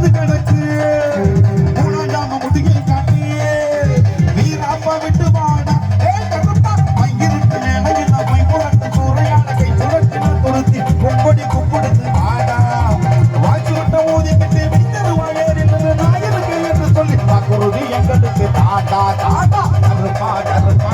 வந்து கிடக்கு மூணாண்டாம முதுகை காட்டி வீராப்பா விட்டு வாடா மங்கிருட்டு நிலையில மை புரட்டு சூறையான கை சுழட்டு துருத்தி கொம்படி கும்பிடுத்து வாடா வாய்ச்சி விட்ட ஊதிக்கிட்டு வித்தருவாயேறில் நாயருக்கு என்று சொல்லி குருதி எங்களுக்கு தாட்டா தாட்டா கருப்பா கருப்பா